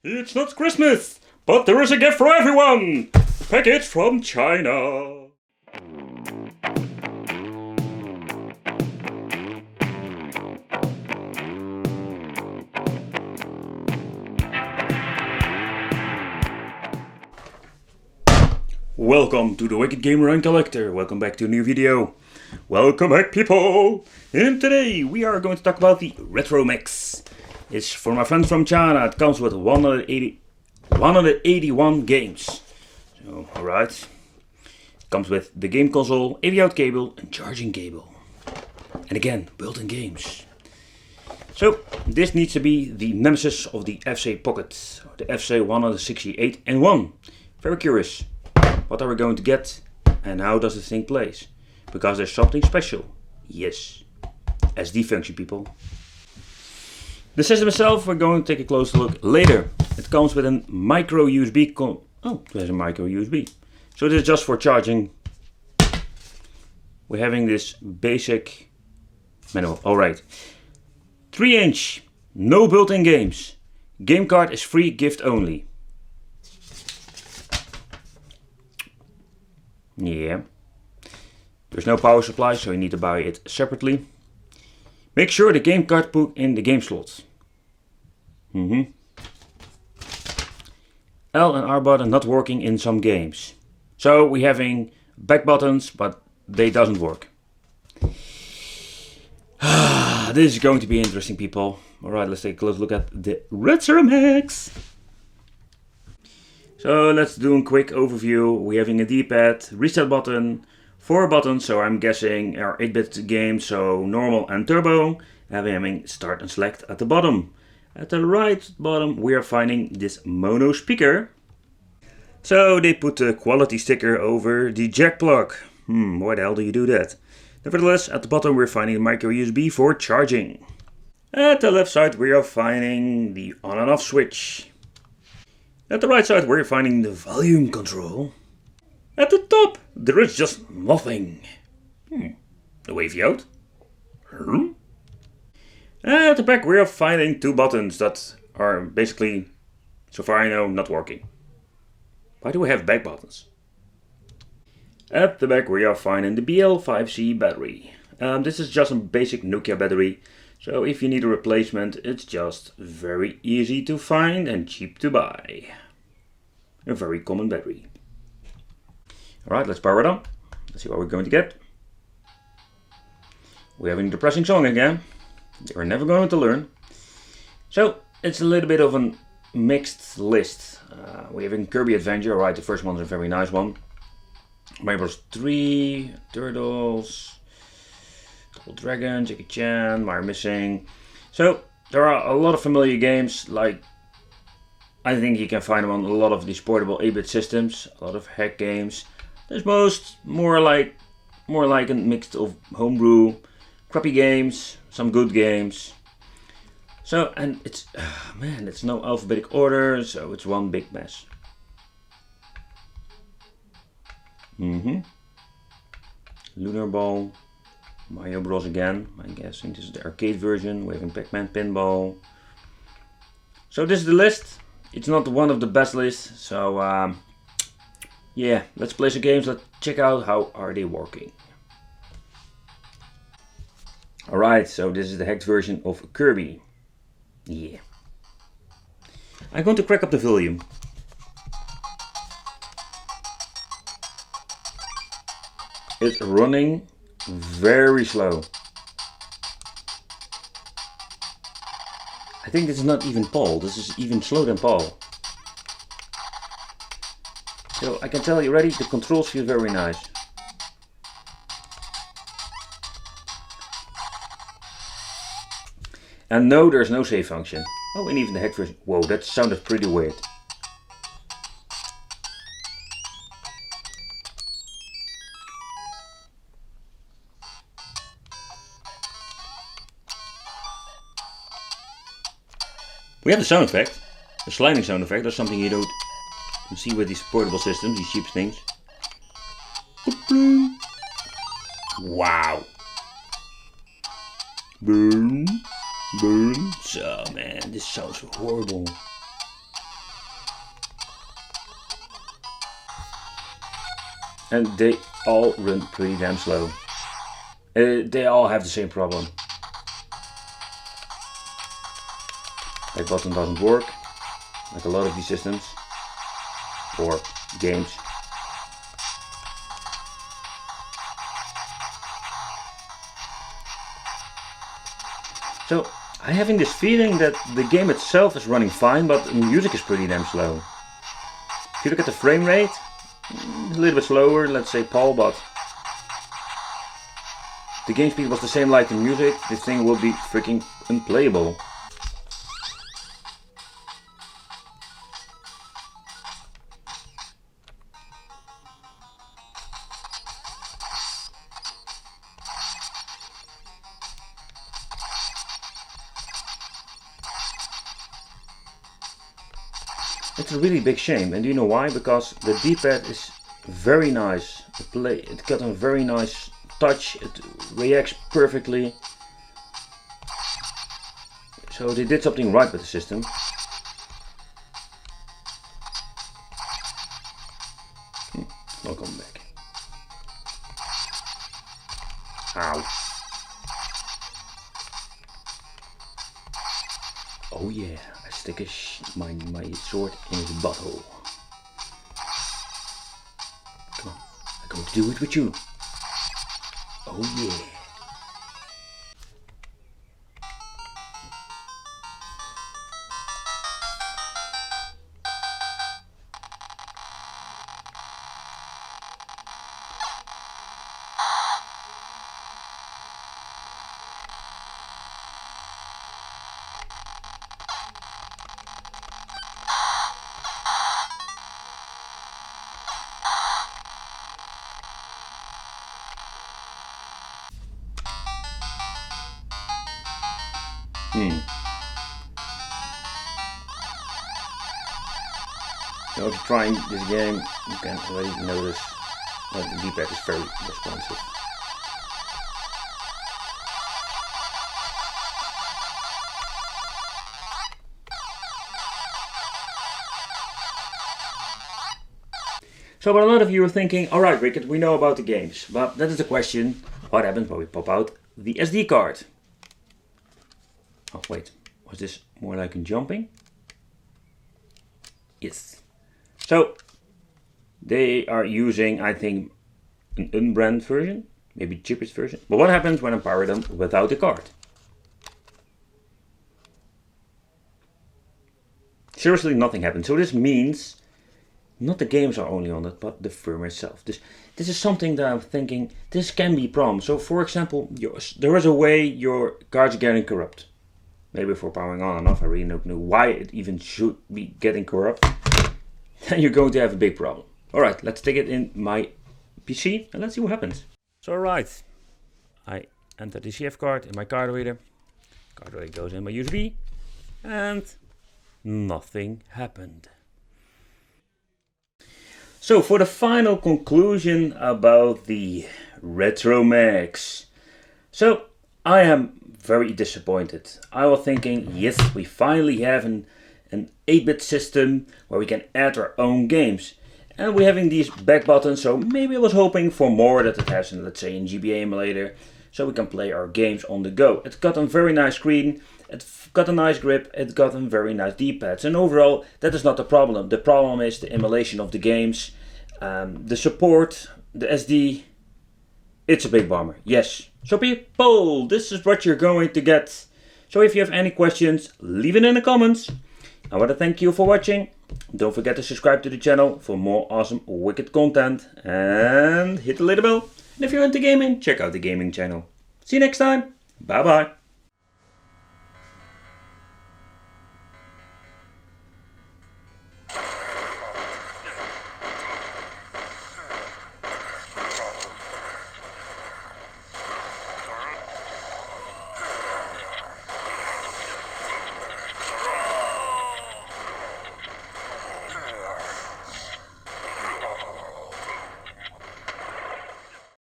It's not Christmas, but there is a gift for everyone! Package from China! Welcome to the Wicked Gamer and Collector. Welcome back to a new video. Welcome back, people! And today we are going to talk about the RetroMax. It's for my friends from China. It comes with 181 games. So, alright. It comes with the game console, AV out cable and charging cable. And again, built-in games. So, this needs to be the Nemesis of the FC Pocket. The FC 168 and 1. Very curious. What are we going to get and how does this thing play? Because there's something special. Yes. SD function, people. The system itself, we're going to take a closer look later. It comes with a micro USB. There's a micro USB. So this is just for charging. We're having this basic manual. Alright. 3-inch. No built-in games. Game card is free, gift only. Yeah. There's no power supply, so you need to buy it separately. Make sure the game card put in the game slot. L and R button not working in some games. So we're having back buttons, but they doesn't work. This is going to be interesting, people. Alright, let's take a close look at the RetroMax. So let's do a quick overview. We're having a D-pad, reset button, 4 buttons, so I'm guessing our 8-bit game, so normal and turbo. And we're having start and select at the bottom. At the right bottom we are finding this mono speaker. So they put the quality sticker over the jack plug. Why the hell do you do that? Nevertheless, at the bottom we're finding a micro USB for charging. At the left side we are finding the on and off switch. At the right side we're finding the volume control. At the top there is just nothing. The wavy out. At the back we are finding 2 buttons that are basically, so far I know, not working. Why do we have back buttons? At the back we are finding the BL5C battery. This is just a basic Nokia battery. So if you need a replacement, it's just very easy to find and cheap to buy. A very common battery. Alright, let's power it on. Let's see what we're going to get. We're having a depressing song again. We're never going to learn. So, it's a little bit of a mixed list. We're having Kirby Adventure. Alright, the first one's a very nice one. Mario Bros. 3, Turtles, Double Dragon, Jackie Chan, Mario Missing. So, there are a lot of familiar games, like I think you can find them on a lot of these portable 8-bit systems, a lot of hack games. There's more like a mix of homebrew, crappy games, some good games. So, and it's no alphabetic order, so it's one big mess. Lunar Ball, Mario Bros again. I'm guessing this is the arcade version. We're having Pac-Man Pinball. So this is the list. It's not one of the best lists, so yeah, let's play some games. Let's check out how are they working. Alright, so this is the hacked version of Kirby. Yeah. I'm going to crack up the volume. It's running very slow. I think this is not even Paul. This is even slower than Paul. So I can tell you already, the controls feel very nice. And no, there's no save function. Oh, and even the hack version. Whoa, that sounded pretty weird. We have the sound effect, the sliding sound effect. That's something you don't see with these portable systems, these cheap things. Wow. Boom. Boom. So man, this sounds horrible. and they all run pretty damn slow. They all have the same problem. Back button doesn't work, like a lot of these systems or games. So I'm having this feeling that the game itself is running fine, but the music is pretty damn slow. If you look at the frame rate, a little bit slower, let's say Paul, but if the game speed was the same like the music, this thing will be freaking unplayable. It's a really big shame, and do you know why? Because the D-pad is very nice. It got a very nice touch, it reacts perfectly. So they did something right with the system. Welcome back. Ow. Oh yeah, I stick my sword in his butthole. Come on, I'm going to do it with you. Oh yeah. So if you're trying this game, you can already notice that the D-pad is very responsive. So what a lot of you are thinking, alright Rickert, we know about the games, but that is the question, what happens when we pop out the SD card? Oh wait, was this more like a jumping? Yes. So they are using, I think, an unbranded version, maybe cheapest version. But what happens when I power them without the card? Seriously, nothing happens. So this means not the games are only on it, but the firmware itself. This is something that I'm thinking, this can be a problem. So for example, there is a way your cards are getting corrupt. Maybe for powering on and off, I really don't know why it even should be getting corrupt. Then you're going to have a big problem. Alright, let's take it in my PC and let's see what happens. So alright, I enter the CF card in my card reader. Card reader goes in my USB and nothing happened. So for the final conclusion about the RetroMax. So I am very disappointed. I was thinking, yes, we finally have an 8-bit system where we can add our own games. And we're having these back buttons, so maybe I was hoping for more that it has, let's say, an GBA emulator, so we can play our games on the go. It's got a very nice screen, it's got a nice grip, it's got a very nice D-pads, and overall, that is not the problem. The problem is the emulation of the games, the support, the SD. It's a big bummer, yes. So people, this is what you're going to get. So if you have any questions, leave it in the comments. I want to thank you for watching. Don't forget to subscribe to the channel for more awesome wicked content. And hit the little bell. And if you're into gaming, check out the gaming channel. See you next time. Bye bye.